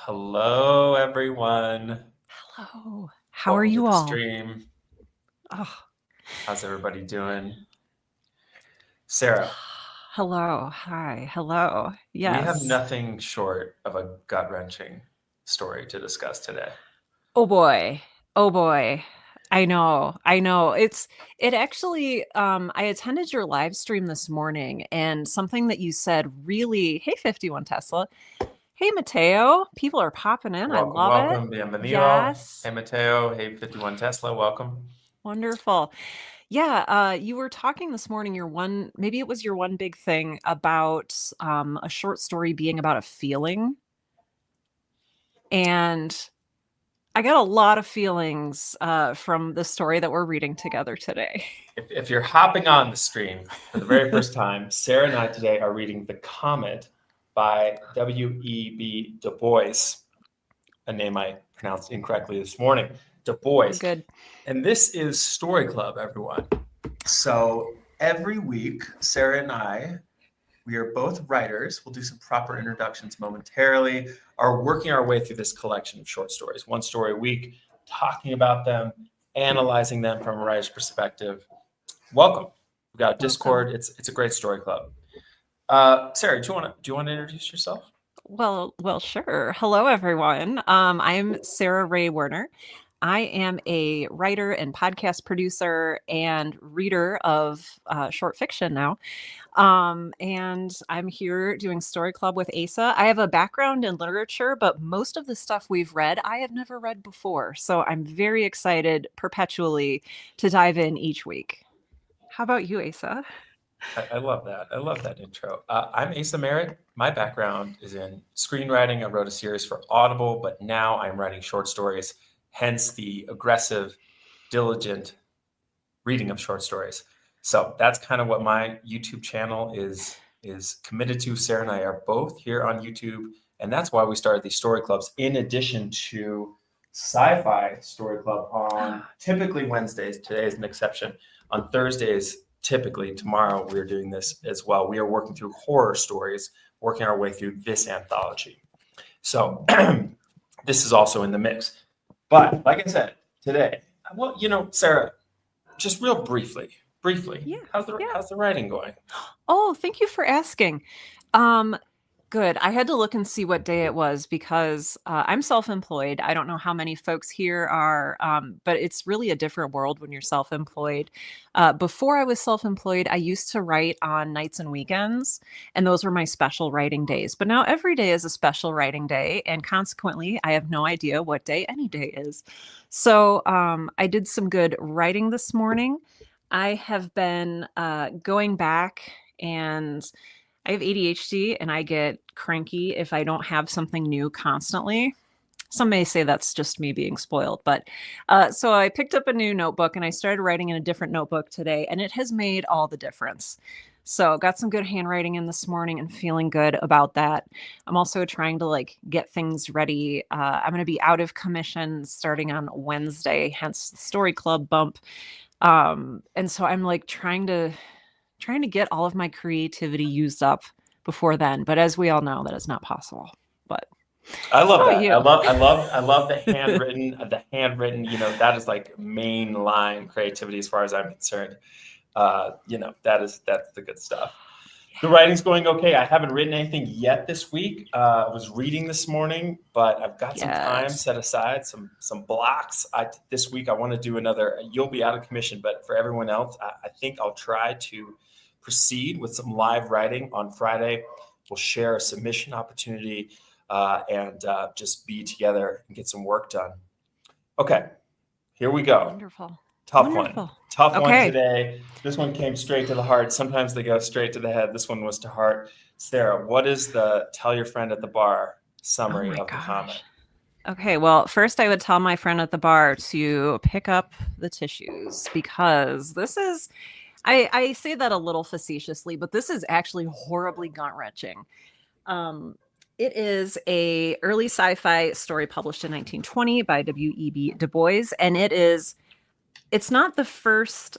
Hello, everyone. Hello. How are Welcome to you the all? stream. Oh, How's everybody doing? Sarah, hello. Hi. Hello. we have Yes. nothing short of a gut-wrenching story to discuss today. Oh boy. Oh boy. I know. I know. It actually I attended your live stream this morning and something that you said really, hey 51 Tesla. Hey Mateo, people are popping in. I Welcome, love it. welcome. Bienvenido. Hey, Yes. Mateo. Hey, 51 Tesla. Welcome. Wonderful. Yeah, you were talking this morning, maybe it was your one big thing about a short story being about a feeling. And I got a lot of feelings from the story that we're reading together today. If you're hopping on the stream for the very first time, Sarah and I today are reading The Comet by W.E.B. Du Bois, a name I pronounced incorrectly this morning. Du All Bois. good. And this is Story Club, everyone. So every week, Sarah and I, we are both writers. We'll do some proper introductions momentarily, are working our way through this collection of short stories, one story a week, talking about them, analyzing them from a writer's perspective. Welcome. We've got Welcome. Discord. It's a great story club. Sarah, do you want to introduce yourself? Well, sure. Hello, everyone. I'm Sarah Ray Werner. I am a writer and podcast producer and reader of short fiction now. And I'm here doing Story Club with Asa. I have a background in literature, but most of the stuff we've read, I have never read before. So I'm very excited perpetually to dive in each week. How about you, Asa? I love that. I love that intro. I'm Asa Merritt. My background is in screenwriting. I wrote a series for Audible, but now I'm writing short stories, hence the aggressive, diligent reading of short stories. So that's kind of what my YouTube channel is committed to. Sarah and I are both here on YouTube, and that's why we started these story clubs in addition to sci-fi story club on typically Wednesdays. Today is an exception. On Thursdays, typically tomorrow, we're doing this as well. We are working through horror stories, working our way through this anthology. So this is also in the mix. But like I said, today, well, Sarah, just real briefly, Yeah, how's the yeah. how's the writing going? Oh, thank you for asking. Um, Good. I had to look and see what day it was because I'm self-employed. I don't know how many folks here are, but it's really a different world when you're self-employed. Before I was self-employed, I used to write on nights and weekends, and those were my special writing days. But now every day is a special writing day, and consequently, I have no idea what day any day is. So I did some good writing this morning. I have been going back and I have ADHD and I get cranky if I don't have something new constantly. Some may say that's just me being spoiled, but so I picked up a new notebook and I started writing in a different notebook today, and it has made all the difference. So got some good handwriting in this morning and feeling good about that. I'm also trying to get things ready. I'm going to be out of commission starting on Wednesday, hence the story club bump. And so I'm trying to get all of my creativity used up before then. But as we all know, that is not possible. But I how love about that. I you? love I love I love the handwritten. The handwritten. That is like mainline creativity as far as I'm concerned. That's the good stuff. The writing's going okay. I haven't written anything yet this week. I was reading this morning, but I've got some time Yes. set aside, some blocks. This week I want to do another. You'll be out of commission, but for everyone else, I think I'll try to proceed with some live writing on Friday. We'll share a submission opportunity and just be together and get some work done. Okay, here we go. Wonderful. Tough one. Wonderful. Tough one Okay. today. This one came straight to the heart. Sometimes they go straight to the head. This one was to heart. Sarah, what is the tell your friend at the bar Oh summary my of the comment? gosh. Okay, well, first I would tell my friend at the bar to pick up the tissues because this is, I say that a little facetiously, but this is actually horribly gut-wrenching. Um, it is a early sci-fi story published in 1920 by W.E.B. Du Bois, and it's not the first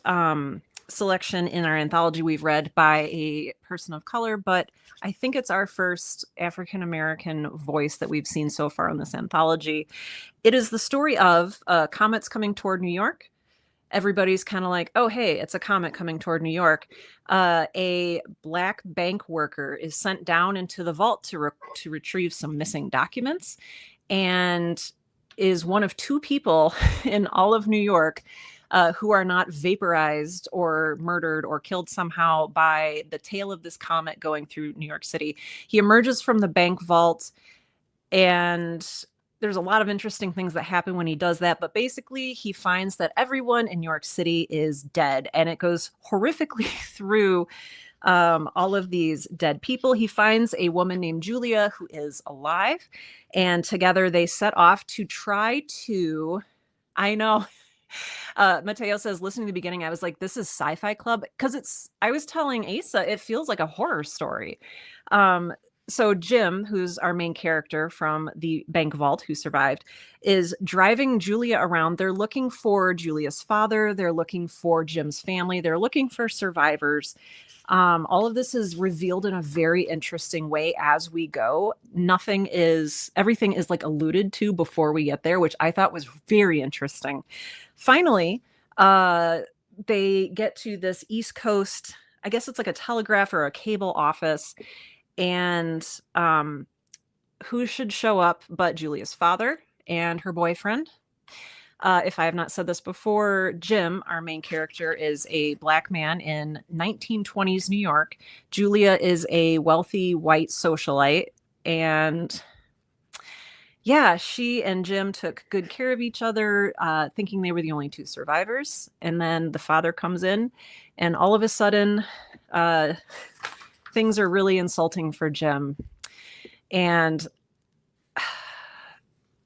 selection in our anthology we've read by a person of color, but I think it's our first African American voice that we've seen so far in this anthology. It is the story of comets coming toward New York. Everybody's kind of like, oh, hey, it's a comet coming toward New York. A black bank worker is sent down into the vault to retrieve some missing documents, and is one of two people in all of New York who are not vaporized or murdered or killed somehow by the tail of this comet going through New York City. He emerges from the bank vault, and there's a lot of interesting things that happen when he does that. But basically, he finds that everyone in New York City is dead, and it goes horrifically through all of these dead people. He finds a woman named Julia who is alive, and together they set off to try to. I know. Mateo says, listening to the beginning, I was like, this is Sci-Fi Club, because I was telling Asa, it feels like a horror story. So Jim, who's our main character from the bank vault who survived, is driving Julia around. They're looking for Julia's father. They're looking for Jim's family. They're looking for survivors. All of this is revealed in a very interesting way as we go. Everything is like alluded to before we get there, which I thought was very interesting. Finally, they get to this East Coast, I guess it's like a telegraph or a cable office. And who should show up but Julia's father and her boyfriend? If I have not said this before, Jim, our main character, is a black man in 1920s New York. Julia is a wealthy white socialite. And yeah, she and Jim took good care of each other, thinking they were the only two survivors. And then the father comes in, and all of a sudden, things are really insulting for Jim. And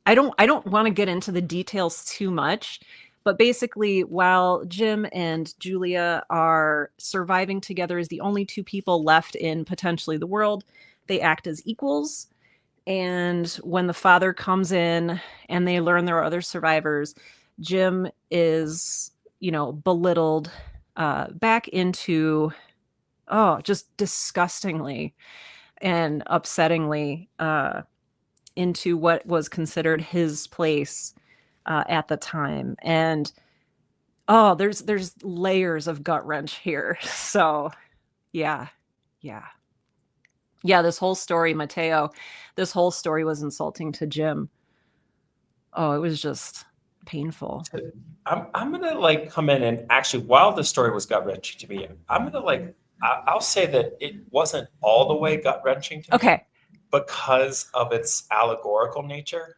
I don't want to get into the details too much, but basically, while Jim and Julia are surviving together as the only two people left in potentially the world, they act as equals. And when the father comes in and they learn there are other survivors, Jim is, belittled back into, just disgustingly and upsettingly into what was considered his place at the time. And there's layers of gut wrench here. So yeah. This whole story, Mateo, this whole story was insulting to Jim. Oh, it was just painful. I'm gonna come in, and actually, while the story was gut wrenching to me, I'll say that it wasn't all the way gut wrenching to me because of its allegorical nature.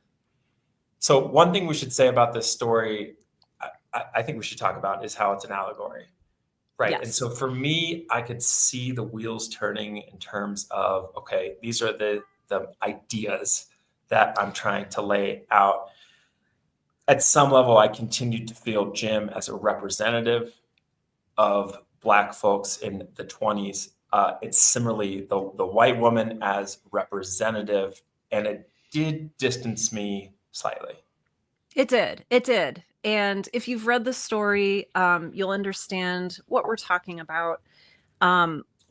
So one thing we should say about this story, I think we should talk about, is how it's an allegory, right? Yes. And so for me, I could see the wheels turning in terms of, okay, these are the ideas that I'm trying to lay out. At some level, I continued to feel Jim as a representative of Black folks in the 20s. It's similarly the white woman as representative, and it did distance me slightly. It did. And if you've read the story, you'll understand what we're talking about.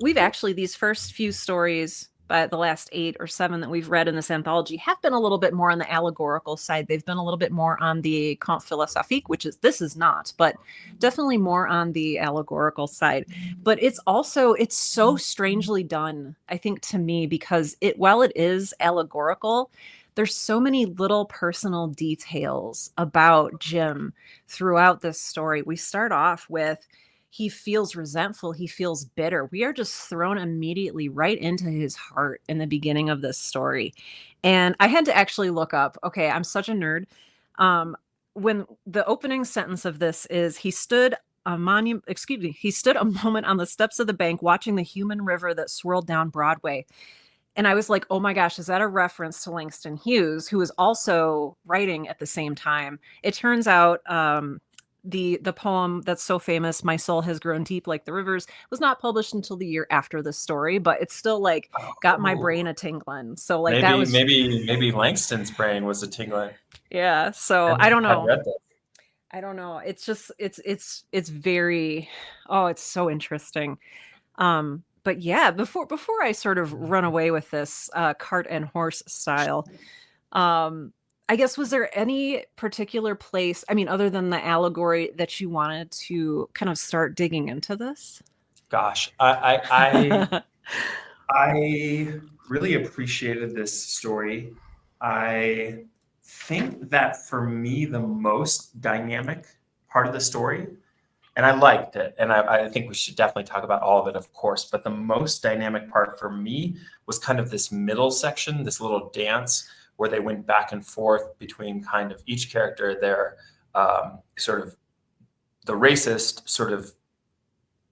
We've actually, these first few stories, but the last 8 or 7 that we've read in this anthology have been a little bit more on the allegorical side. They've been a little bit more on the conte philosophique, this is not, but definitely more on the allegorical side. But it's so strangely done, I think, to me, because while it is allegorical, there's so many little personal details about Jim throughout this story. We start off with, he feels resentful. He feels bitter. We are just thrown immediately right into his heart in the beginning of this story. And I had to actually look up, okay, I'm such a nerd. When the opening sentence of this is, he stood a moment on the steps of the bank watching the human river that swirled down Broadway. And I was like, oh my gosh, is that a reference to Langston Hughes, who was also writing at the same time? It turns out the poem that's so famous, My Soul Has Grown Deep Like the Rivers, was not published until the year after this story, but it's still got my brain a tingling. So maybe Langston's brain was a tingling. Yeah. So I don't know. I don't know. It's just it's very, oh, it's so interesting. But yeah, before I sort of run away with this cart and horse style, um, I guess, was there any particular place, I mean, other than the allegory, that you wanted to kind of start digging into this? Gosh, I really appreciated this story. I think that for me, the most dynamic part of the story, and I liked it, and I think we should definitely talk about all of it, of course, but the most dynamic part for me was kind of this middle section, this little dance where they went back and forth between kind of each character, their sort of the racist sort of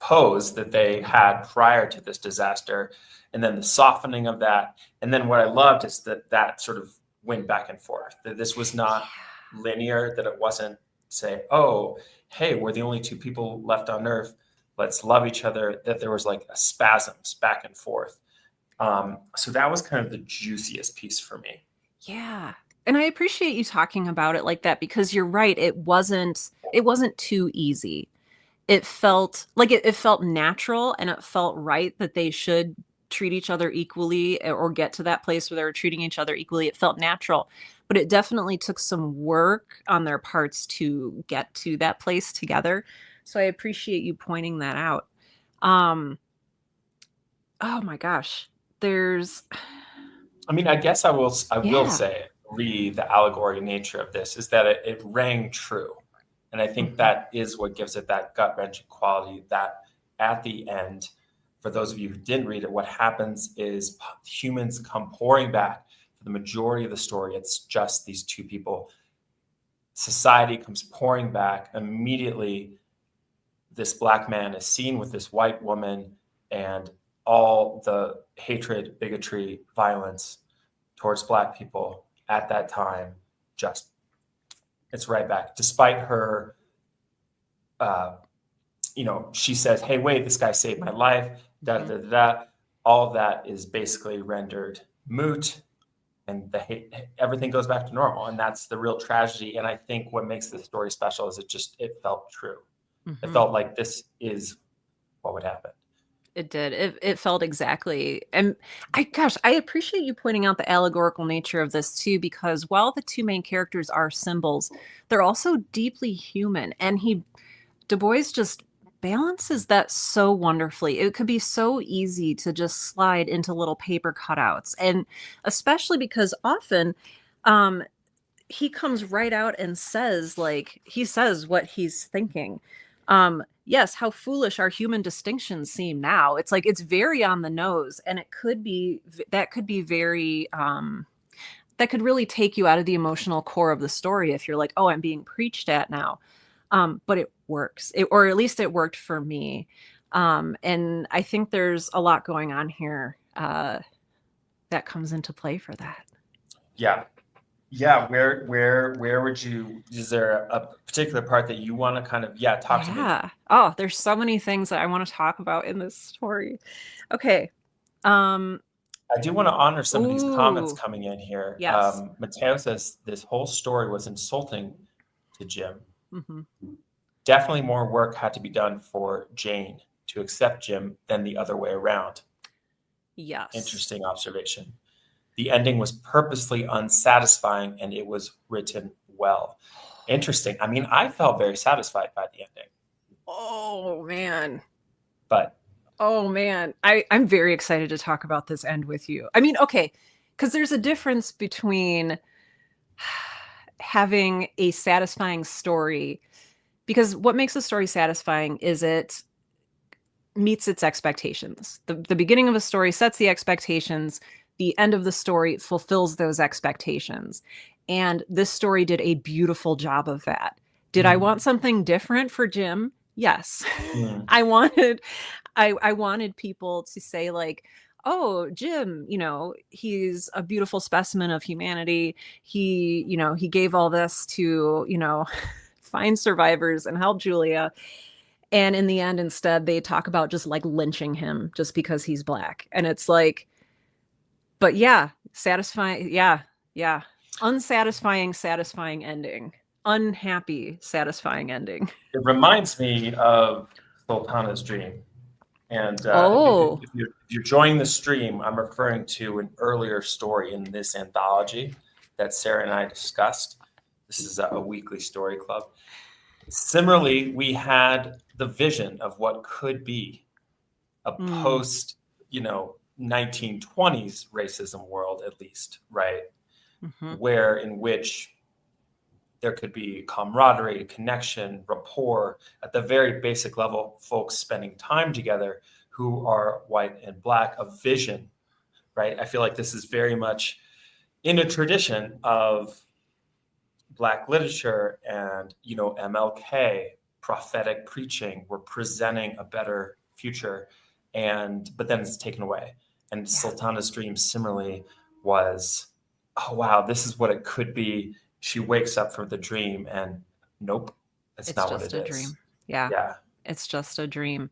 pose that they had prior to this disaster, and then the softening of that. And then what I loved is that sort of went back and forth, that this was not linear, that it wasn't say, oh, hey, we're the only two people left on earth, let's love each other, that there was like a spasms back and forth. So that was kind of the juiciest piece for me. Yeah. And I appreciate you talking about it like that, because you're right, it wasn't too easy. It felt like it felt natural, and it felt right that they should treat each other equally, or get to that place where they were treating each other equally. It felt natural, but it definitely took some work on their parts to get to that place together. So I appreciate you pointing that out. Um, oh my gosh. There's I mean, I guess I will yeah. say, the allegory nature of this is that it rang true. And I think Mhm. that is what gives it that gut wrenching quality, that at the end, for those of you who didn't read it, what happens is humans come pouring back. For the majority of the story, it's just these two people. Society comes pouring back. Immediately, this black man is seen with this white woman, and all the hatred, bigotry, violence towards black people at that time, just it's right back. Despite her, uh, she says, "Hey, wait, this guy saved my life." Da Mhm. da da da. All of that is basically rendered moot, and everything goes back to normal, and that's the real tragedy. And I think what makes this story special is it felt true. It Mhm. felt like this is what would happen. It did. It felt exactly. And I appreciate you pointing out the allegorical nature of this too, because while the two main characters are symbols, they're also deeply human. And Du Bois just balances that so wonderfully. It could be so easy to just slide into little paper cutouts. And especially because often um he comes right out and says, like, he says what he's thinking. Yes, how foolish our human distinctions seem now. It's like, it's very on the nose, and it could be that could be very that could really take you out of the emotional core of the story if you're like, oh, I'm being preached at now. But it works, or at least it worked for me. And I think there's a lot going on here that comes into play for that. Yeah, yeah. Where would you? Is there a particular part that you want to kind of talk to me? Yeah. Oh, there's so many things that I want to talk about in this story. Okay. Um, I do want to honor some of these comments ooh, coming in here. yes. Mateo says this whole story was insulting to Jim. Hmm. Definitely more work had to be done for Jane to accept Jim than the other way around. Yes. Interesting observation. The ending was purposely unsatisfying and it was written well. Interesting. I mean, I felt very satisfied by the ending, Oh man. but Oh man. I'm very excited to talk about this end with you. I mean, okay, because there's a difference between having a satisfying story, because what makes a story satisfying is it meets its expectations. The beginning of a story sets the expectations, the end of the story fulfills those expectations. And this story did a beautiful job of that. Did I want mm, something different for Jim? Yes. mm, I wanted I wanted people to say, like, oh, Jim, he's a beautiful specimen of humanity. He gave all this to, find survivors and help Julia. And in the end, instead, they talk about just like lynching him just because he's black. And it's like, but yeah, satisfying. Yeah. Yeah. Unsatisfying, satisfying ending. unhappy, satisfying ending. It reminds me of Sultana's Dream. And Oh. if you're joining the stream, I'm referring to an earlier story in this anthology that Sarah and I discussed. This is a weekly story club. Similarly, we had the vision of what could be a post, 1920s racism world, at least, right? Mm-hmm. Where in which there could be camaraderie, connection, rapport at the very basic level, folks spending time together who are white and black, a vision, right? I feel like this is very much in a tradition of Black literature and, MLK, prophetic preaching. We're presenting a better future, but then it's taken away. And Sultana's Dream similarly was, oh, wow, this is what it could be. She wakes up from the dream and nope, that's not what it is. It's just a dream. Yeah. Yeah. It's just a dream.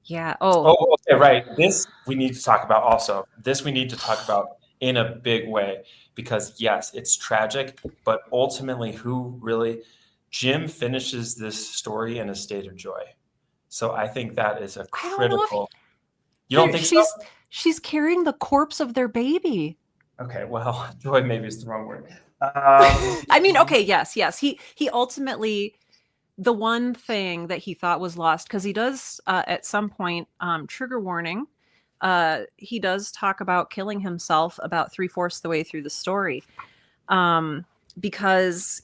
Yeah. Oh, okay, right. This we need to talk about also. This we need to talk about in a big way because yes, it's tragic, but ultimately Jim finishes this story in a state of joy. So I think that is a critical. You don't think so? She's carrying the corpse of their baby. Okay, well, joy maybe is the wrong word. I mean, okay, yes. He ultimately, the one thing that he thought was lost, because he does at some point, trigger warning, he does talk about killing himself about 3/4 the way through the story. Because,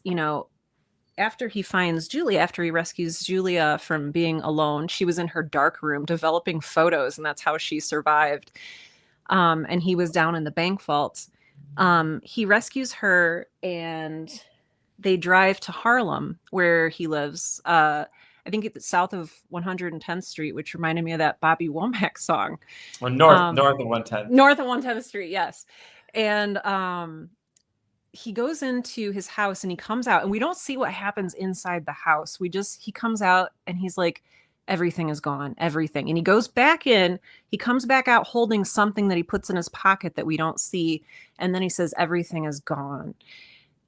after he finds Julia, after he rescues Julia from being alone, she was in her dark room developing photos, and that's how she survived. And he was down in the bank vault. He rescues her and they drive to Harlem where he lives. I think it's south of 110th Street, which reminded me of that Bobby Womack song. Well, north of 110th. North of 110th Street, yes. And he goes into his house and he comes out and we don't see what happens inside the house. He comes out and he's like, everything is gone, everything. And he goes back in, he comes back out holding something that he puts in his pocket that we don't see. And then he says, everything is gone.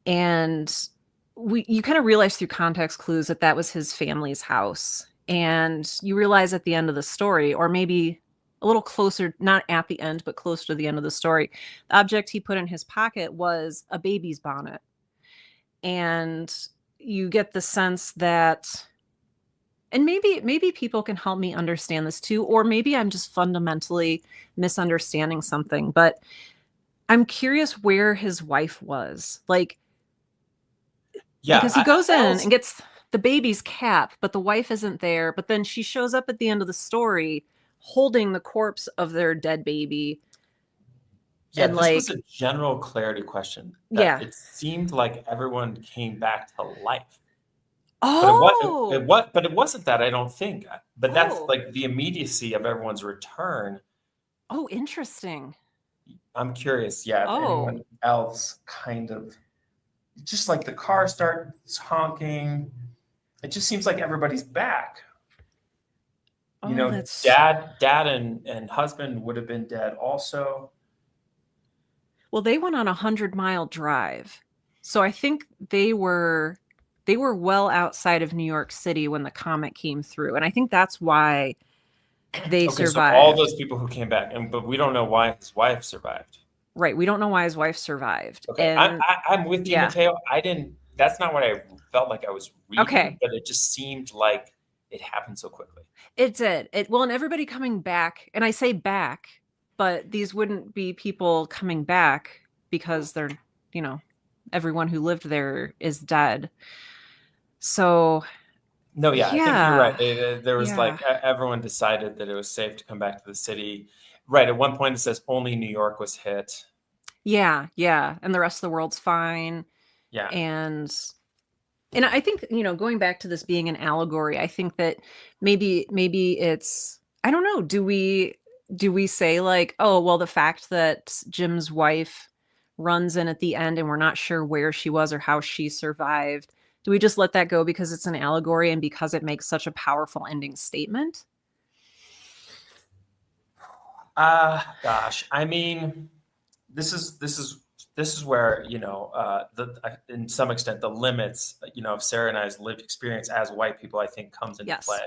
And you kind of realize through context clues that was his family's house. And you realize at the end of the story, or maybe a little closer, not at the end, but close to the end of the story, the object he put in his pocket was a baby's bonnet. And you get the sense that, and maybe people can help me understand this too, or maybe I'm just fundamentally misunderstanding something, but I'm curious where his wife was. Like, yeah, because he goes in and gets the baby's cap, but the wife isn't there. But then she shows up at the end of the story holding the corpse of their dead baby. Yeah, and this was a general clarity question. It seemed like everyone came back to life. Oh, but it wasn't that, I don't think. But that's like the immediacy of everyone's return. Oh, interesting. I'm curious, if anyone else kind of just like the car starts honking. It just seems like everybody's back. Dad and husband would have been dead also. Well, they went on 100-mile drive. So I think they were well outside of New York City when the comet came through. And I think that's why they survived. So all those people who came back, but we don't know why his wife survived. Right. We don't know why his wife survived. Okay. And I'm with you, Mateo. That's not what I felt like I was reading, but it just seemed like it happened so quickly. It did. And everybody coming back, and I say back, but these wouldn't be people coming back because they're, everyone who lived there is dead. So. No, I think you're right. There was everyone decided that it was safe to come back to the city. Right. At one point it says only New York was hit. Yeah. And the rest of the world's fine. Yeah. And I think, going back to this being an allegory, I think that maybe it's, I don't know, do we say like, oh, well, the fact that Jim's wife runs in at the end and we're not sure where she was or how she survived, do we just let that go because it's an allegory and because it makes such a powerful ending statement? Gosh, I mean, this is this is where, in some extent, the limits, of Sarah and I's lived experience as white people, I think, comes into Yes. play.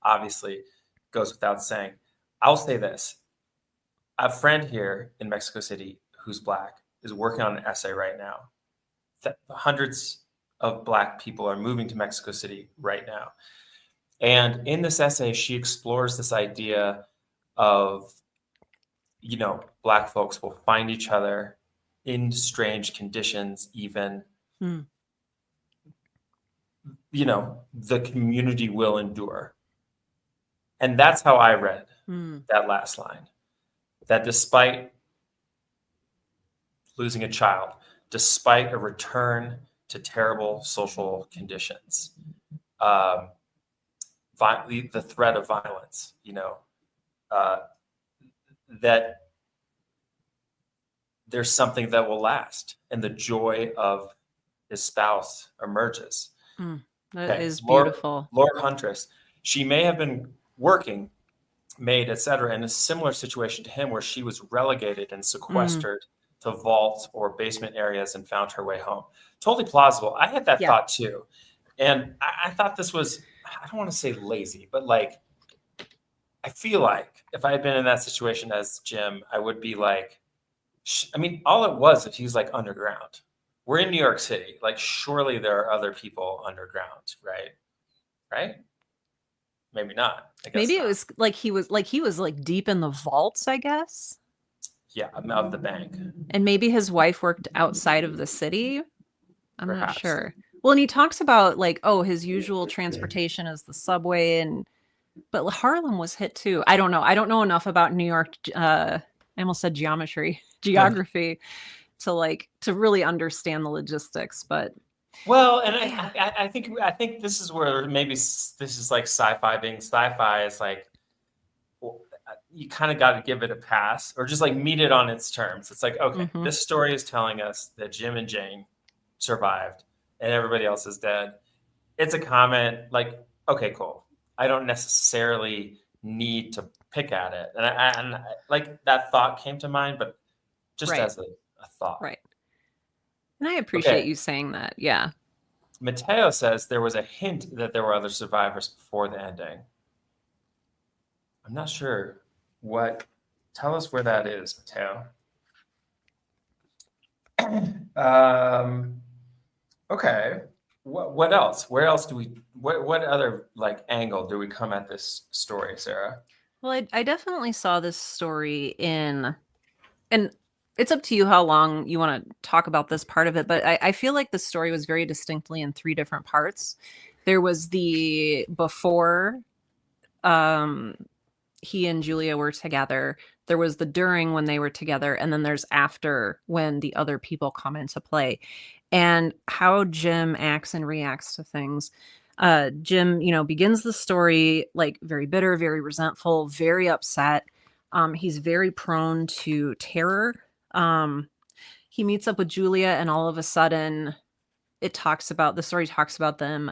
Obviously, goes without saying. I'll say this: a friend here in Mexico City who's Black is working on an essay right now. Hundreds of Black people are moving to Mexico City right now, and in this essay, she explores this idea of, Black folks will find each other in strange conditions, even, Mm. the community will endure. And that's how I read Mm. that last line, that despite losing a child, despite a return to terrible social conditions, um, the threat of violence, uh, that there's something that will last, and the joy of his spouse emerges. Mm. That Okay, is Lord, beautiful. Lord Huntress, she may have been working, maid, etc., in a similar situation to him, where she was relegated and Mm. sequestered to vault or basement areas and found her way home. Totally plausible. I had that Yeah. thought too, and I thought this was, I don't want to say lazy, but like, I feel like if I had been in that situation as Jim, I would be like, I mean, all it was, if he's like underground. We're in New York City. Like, surely there are other people underground, right? Right? Maybe not. I guess Maybe it not. was like he was like deep in the vaults, I guess. Yeah, I'm of the bank, And maybe his wife worked outside of the city. I'm not perhaps. sure. Well, and he talks about like, oh, his usual transportation is the subway, and but Harlem was hit too. I don't know. I don't know enough about New York. I almost said geography, to really understand the logistics. But Well, and yeah, I think this is where maybe this is like sci-fi being sci-fi. Is like, well, you kind of got to give it a pass, or just like meet it on its terms. It's like, okay, hmm, this story is telling us that Jim and Jane survived, and everybody else is dead. It's a comment. Like, okay, cool. I don't necessarily need to pick at it, and like that thought came to mind, but just right, as a thought. right. And I appreciate Okay, you saying that. Yeah. Mateo says there was a hint that there were other survivors before the ending. I'm not sure what. Tell us where that is, Mateo. Okay. What else? Where else do we? What other like angle do we come at this story, Sarah? Well, I definitely saw this story in, and it's up to you how long you want to talk about this part of it, but I feel like the story was very distinctly in three different parts. There was the before um, he and Julia were together, there was the during when they were together, and then there's after when the other people come into play, and how Jim acts and reacts to things. Jim, begins the story like very bitter, very resentful, very upset. He's very prone to terror. Um, he meets up with Julia, and all of a sudden, the story talks about them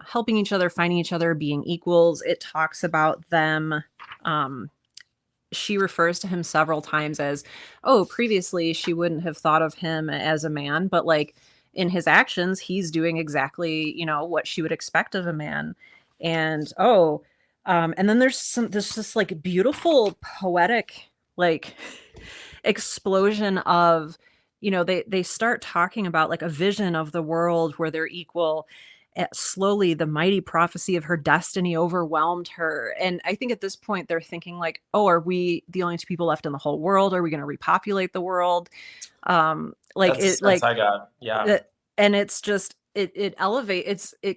helping each other, finding each other, being equals. It talks about them. Um, she refers to him several times as, oh, previously she wouldn't have thought of him as a man, but like in his actions, he's doing exactly, what she would expect of a man. And and then there's this like beautiful poetic like explosion of, they start talking about like a vision of the world where they're equal. Slowly the mighty prophecy of her destiny overwhelmed her, and I think at this point they're thinking like, oh, are we the only two people left in the whole world? Are we going to repopulate the world? Like That's the it sense like I got. Yeah. and it's just it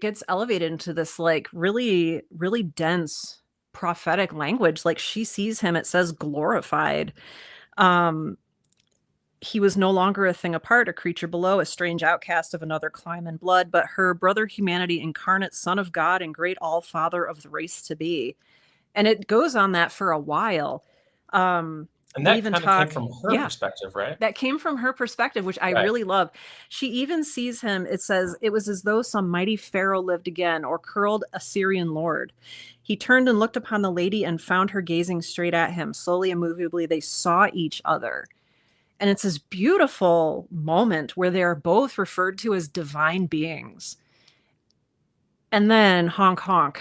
gets elevated into this like really really dense prophetic language. Like she sees him, it says glorified. um he was no longer a thing apart, a creature below, a strange outcast of another clime and blood, but her brother humanity, incarnate son of God and great all father of the race to be. And it goes on that for a while. And They that even kind of came talk, from her yeah, perspective, right? that came from her perspective, which I Right. really love. She even sees him, it says, it was as though some mighty pharaoh lived again, or curled Assyrian lord. He turned and looked upon the lady and found her gazing straight at him. Slowly, immovably, they saw each other. And it's this beautiful moment where they are both referred to as divine beings. And then honk honk,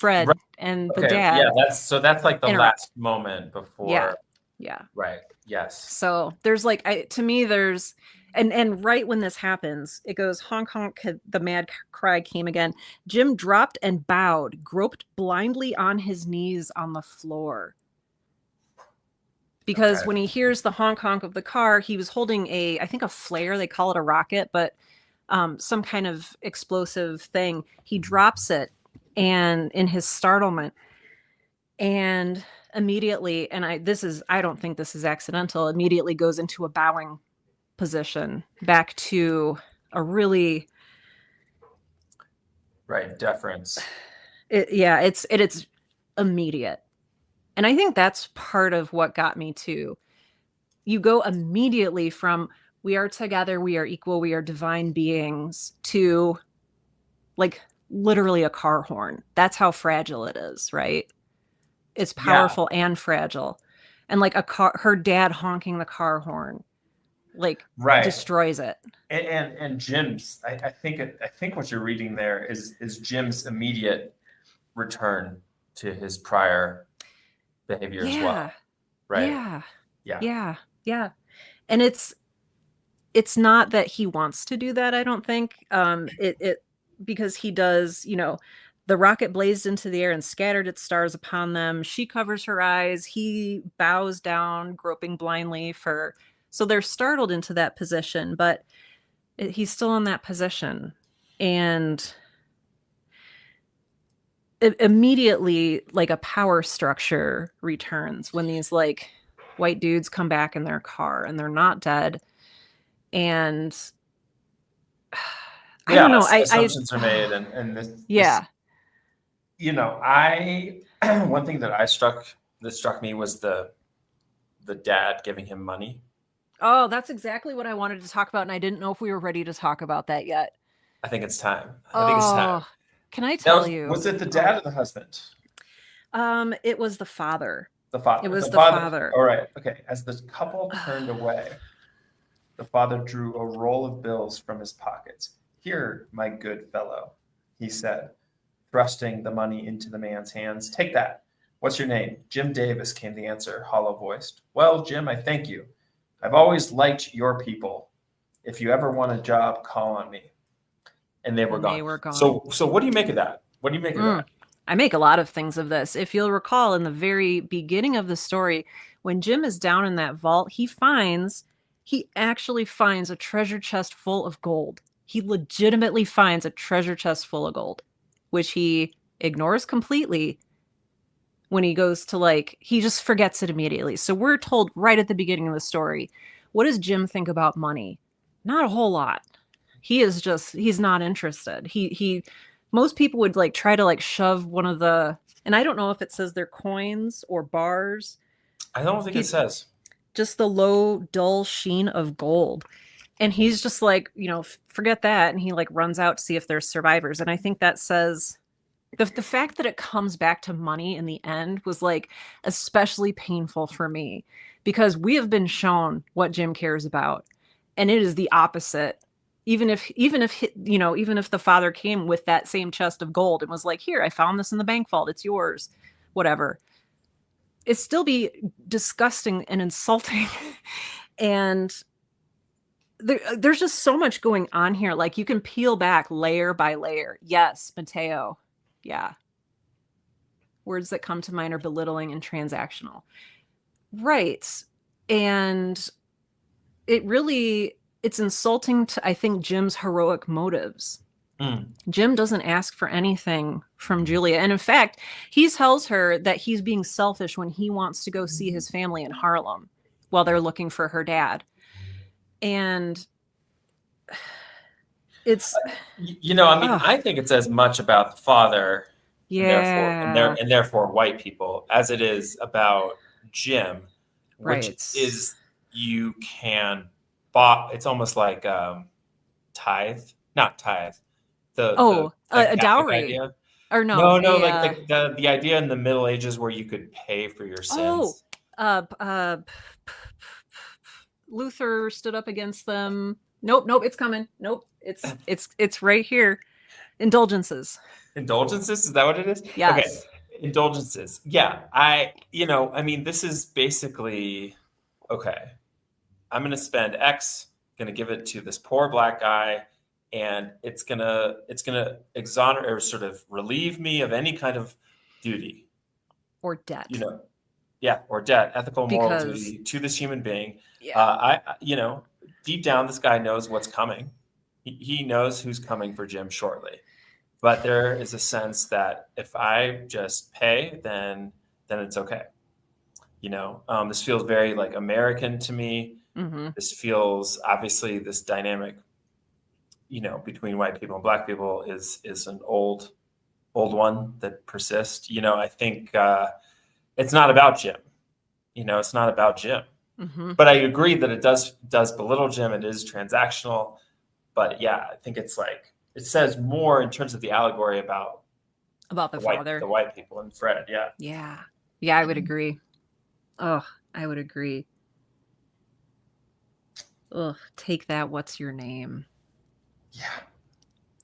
Right. Fred and the Okay. Yeah. dad That's like the interrupt. last moment Yeah. before. Yeah. Right. Yes. So there's like, to me, there's, and right when this happens, it goes honk honk, the mad cry came again. Jim dropped and bowed, groped blindly on his knees on the floor. Because Okay. when he hears the honk honk of the car, he was holding I think a flare, they call it a rocket, but some kind of explosive thing. He drops it and in his startlement, and immediately, and I don't think this is accidental, immediately goes into a bowing position back to a really Right. Deference. it's immediate. And I think that's part of what got me too. You go immediately from we are together, we are equal, we are divine beings to like literally a car horn. That's how fragile it is, right? It's Yeah. powerful and fragile. And like her dad honking the car horn, like Right. destroys it. And Jim's, I think what you're reading there is Jim's immediate return to his prior behavior as Yeah. well. Right. Yeah. Yeah. Yeah. Yeah. And it's not that he wants to do that, I don't think. It because he does, the rocket blazed into the air and scattered its stars upon them. She covers her eyes. He bows down, groping blindly for. So they're startled into that position, but he's still in that position. And immediately, like a power structure returns when these like white dudes come back in their car and they're not dead. And I don't know. Assumptions are made, and Yeah. I one thing that struck me was the dad giving him money. Oh, that's exactly what I wanted to talk about, and I didn't know if we were ready to talk about that yet. I think it's time. I think it's time. Oh, can I tell you? Was it the dad or the husband? It was the father. The father. It was the father. All right. Okay. As the couple turned away, the father drew a roll of bills from his pockets. Here, my good fellow, he said, thrusting the money into the man's hands. Take that. What's your name? Jim Davis, came the answer, hollow-voiced. Well, Jim, I thank you. I've always liked your people. If you ever want a job, call on me. And they were gone. So what do you make of that? What do you make of that? I make a lot of things of this. If you'll recall, in the very beginning of the story, when Jim is down in that vault, he actually finds a treasure chest full of gold. He legitimately finds a treasure chest full of gold, which he ignores completely when he goes to he just forgets it immediately. So we're told right at the beginning of the story, what does Jim think about money? Not a whole lot. He's not interested. Most people would try to shove one of the, and I don't know if it says they're coins or bars. I don't think it says. Just the low, dull sheen of gold. And he's just forget that. And he runs out to see if there's survivors. And I think that says the fact that it comes back to money in the end was especially painful for me, because we have been shown what Jim cares about. And it is the opposite. Even if the father came with that same chest of gold and was like, here, I found this in the bank vault, it's yours, whatever, it'd still be disgusting and insulting. And there's just so much going on here. You can peel back layer by layer. Yes, Mateo. Yeah. Words that come to mind are belittling and transactional. Right. And it's insulting to, I think, Jim's heroic motives. Jim doesn't ask for anything from Julia. And in fact, he tells her that he's being selfish when he wants to go see his family in Harlem while they're looking for her dad. And it's, I think it says much about the father, yeah, and therefore white people, as it is about Jim, which is you can buy. It's almost like not tithe. A dowry idea. Or no, the idea in the Middle Ages where you could pay for your sins. Luther stood up against them. Nope, nope, it's coming. Nope, it's right here. Indulgences. Indulgences? Is that what it is? Okay. Yes. Indulgences. Yeah. I mean, this is basically, okay, I'm going to spend X, going to give it to this poor black guy, and it's going to exonerate or sort of relieve me of any kind of duty, Or debt. yeah, or debt, ethical, moral Because duty to this human being. yeah. Deep down, this guy knows what's coming. He knows who's coming for Jim shortly. But there is a sense that if I just pay, then it's okay. This feels very like American to me. Mm-hmm. This feels obviously this dynamic, between white people and black people is an old one that persists. I think it's not about Jim. It's not about Jim. Mm-hmm. But I agree that it does belittle Jim. It is transactional. But yeah, I think it's like it says more in terms of the allegory about the father, the white people, and Fred. Yeah, I would agree. Oh, I would agree. Ugh, take that. What's your name? Yeah.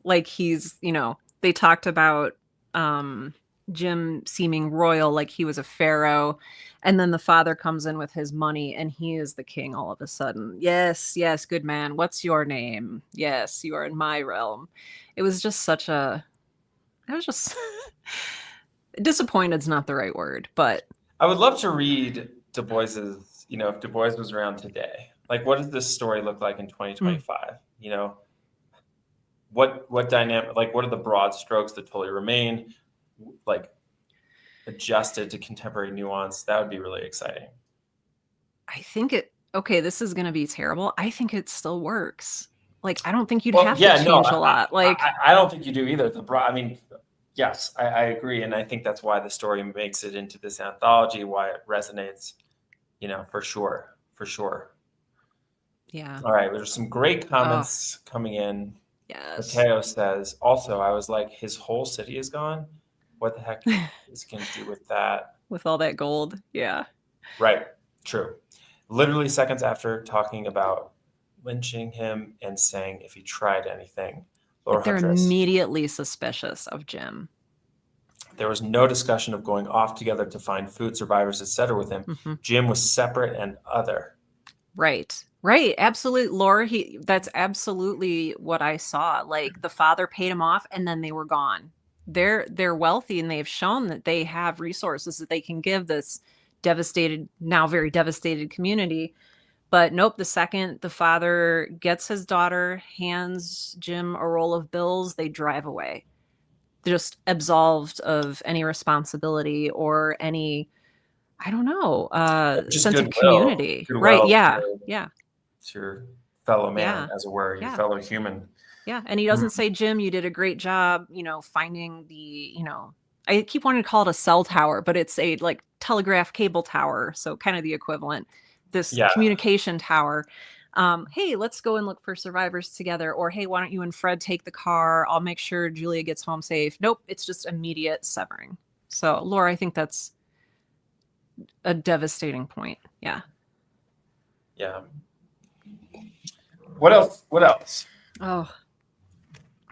Like he's, they talked about Jim seeming royal, like he was a pharaoh. And then the father comes in with his money and he is the king all of a sudden. Yes, yes, good man. What's your name? Yes, you are in my realm. It was just I was just disappointed's not the right word, but I would love to read Du Bois's, if Du Bois was around today. Like, what does this story look like in 2025? What dynamic, like, what are the broad strokes that totally remain, like, adjusted to contemporary nuance? That would be really exciting. I think this is going to be terrible. I think it still works. Like, I don't think you'd have to change a lot. Like, I don't think you do either. Yes, I agree. And I think that's why the story makes it into this anthology, why it resonates, for sure. Yeah. All right. There's some great comments coming in. Yes. Mateo says, also, I was like, his whole city is gone. What the heck is he going to do with that? With all that gold. Yeah. Right. True. Literally seconds after talking about lynching him and saying if he tried anything. But they're immediately suspicious of Jim. There was no discussion of going off together to find food, survivors, etc. with him. Mm-hmm. Jim was separate and other. Right. Absolutely, Laura. That's absolutely what I saw. Like the father paid him off and then they were gone. They're wealthy and they've shown that they have resources that they can give this now very devastated community. But nope, the second the father gets his daughter, hands Jim a roll of bills, they drive away. They're just absolved of any responsibility or any, I don't know, sense of community. Right. Yeah. It's your fellow man, as it were, your fellow human. Yeah. And he doesn't say, Jim, you did a great job, finding the, I keep wanting to call it a cell tower, but it's a like telegraph cable tower. So kind of the equivalent, this communication tower. Hey, let's go and look for survivors together. Or, hey, why don't you and Fred take the car? I'll make sure Julia gets home safe. Nope. It's just immediate severing. So Laura, I think that's a devastating point. Yeah. Yeah. What else? Oh,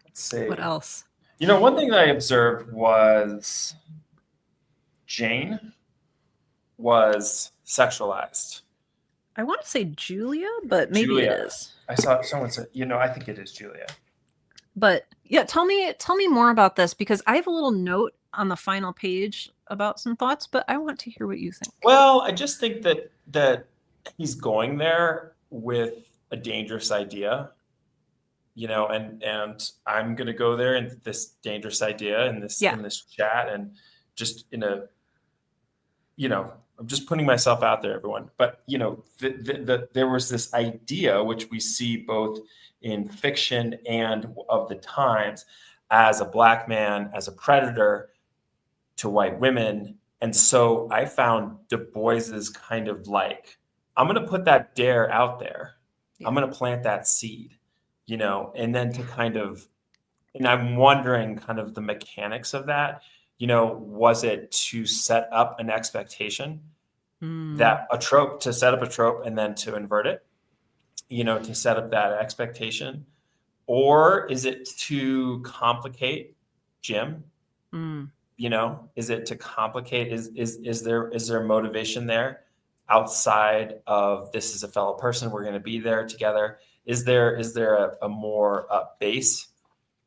let's see. What else? One thing that I observed was Jane was sexualized. I want to say Julia, but maybe it is. I saw someone say, I think it is Julia. But yeah, tell me more about this, because I have a little note on the final page about some thoughts, but I want to hear what you think. Well, I just think that he's going there with a dangerous idea, and I'm going to go there in this dangerous idea in this chat, and just I'm just putting myself out there, everyone. But there was this idea, which we see both in fiction and of the times, as a black man, as a predator to white women. And so I found Du Bois's kind of like, I'm going to put that dare out there. Yeah. I'm going to plant that seed, and then to kind of, and I'm wondering kind of the mechanics of that. Was it to set up an expectation that to set up a trope and then to invert it? to set up that expectation? Or is it to complicate Jim? Mm. Is it to complicate? Is there motivation there outside of this is a fellow person, we're going to be there together? Is there a more base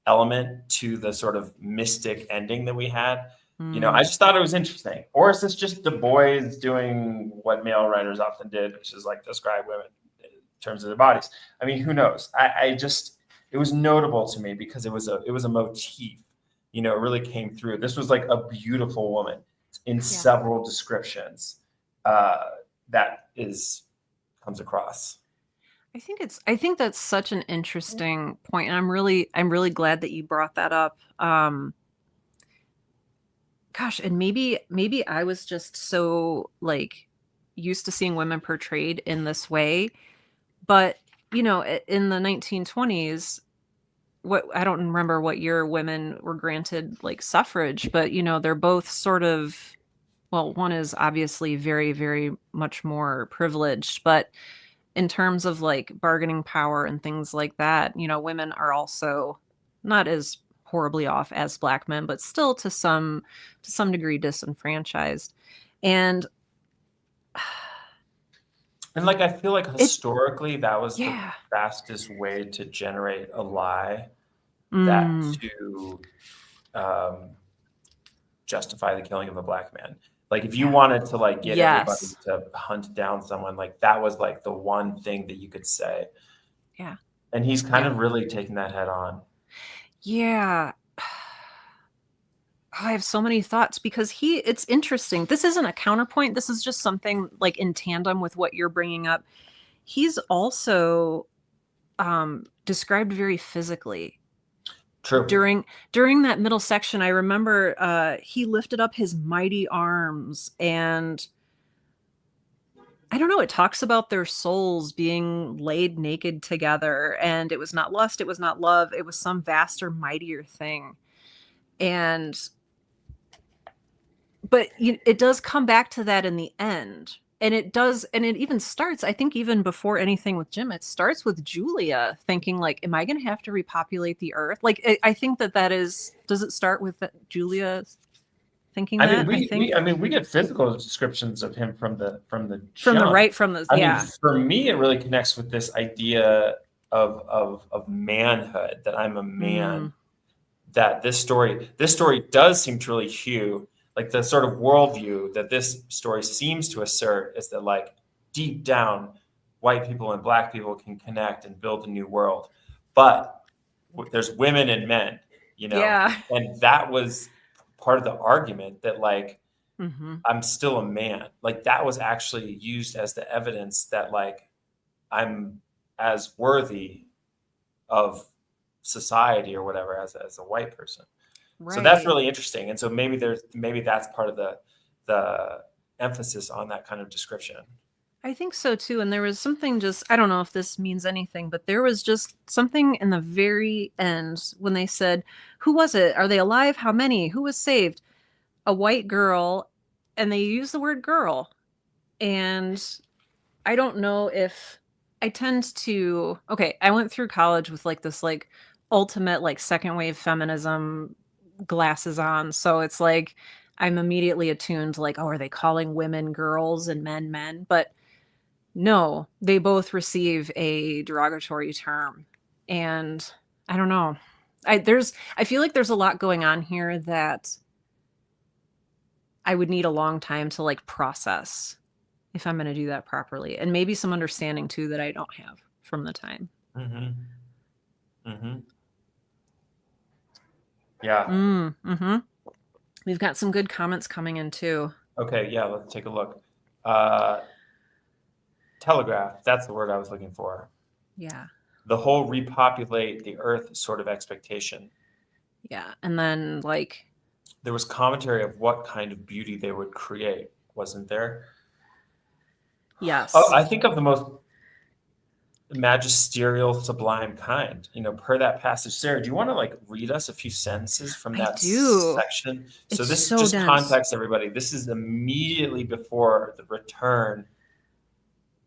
element to the sort of mystic ending that we had? I just thought it was interesting. Or is this just the boys doing what male writers often did, which is like describe women in terms of their bodies? I mean, who knows? I just, it was notable to me because it was a motif. It really came through. This was like a beautiful woman in several descriptions that comes across. I think that's such an interesting point, and I'm really glad that you brought that up. Gosh, and maybe I was just so like used to seeing women portrayed in this way, but in the 1920s, I don't remember what year women were granted like suffrage, but they're both sort of, well, one is obviously very, very much more privileged, but in terms of like bargaining power and things like that, women are also not as horribly off as black men, but still to some degree disenfranchised. And like I feel like historically that was the yeah. fastest way to generate a lie that Mm. to justify the killing of a black man. Like if you wanted to like get everybody Yes. to hunt down someone, like that was like the one thing that you could say. Yeah. And he's kind of really taking that head on. Yeah. I have so many thoughts because it's interesting. This isn't a counterpoint. This is just something like in tandem with what you're bringing up. He's also described very physically. True. During that middle section, I remember he lifted up his mighty arms, and I don't know, it talks about their souls being laid naked together, and it was not lust, it was not love, it was some vaster, mightier thing. But it does come back to that in the end. And it does, and it even starts, I think even before anything with Jim, it starts with Julia thinking like, am I going to have to repopulate the earth? Like, I think that is, does it start with Julia thinking that? We get physical descriptions of him from the jump. I mean, for me, it really connects with this idea of manhood, that I'm a man, that this story does seem to really hew, like the sort of worldview that this story seems to assert is that like deep down, white people and black people can connect and build a new world. But there's women and men, and that was part of the argument that like, I'm still a man. Like that was actually used as the evidence that like, I'm as worthy of society or whatever as a white person. Right. So that's really interesting. And so maybe that's part of the emphasis on that kind of description. I think so too. And there was something just, I don't know if this means anything, but there was just something in the very end when they said, who was it? Are they alive? How many? Who was saved? A white girl. And they used the word girl. And I don't know if I tend to, okay, I went through college with like this like ultimate like second wave feminism glasses on. So it's like I'm immediately attuned to like, oh, are they calling women girls and men? But no, they both receive a derogatory term. And I don't know. I feel like there's a lot going on here that I would need a long time to like process if I'm going to do that properly. And maybe some understanding too that I don't have from the time. Yeah. We've got some good comments coming in too. Okay, yeah, let's take a look. Telegraph, that's the word I was looking for. Yeah. The whole repopulate the earth sort of expectation. Yeah, and then like there was commentary of what kind of beauty they would create, wasn't there? Yes. Oh, I think of the most magisterial, sublime kind, per that passage. Sarah, do you want to like read us a few sentences from that section? So this is just dense. Context, everybody. This is immediately before the return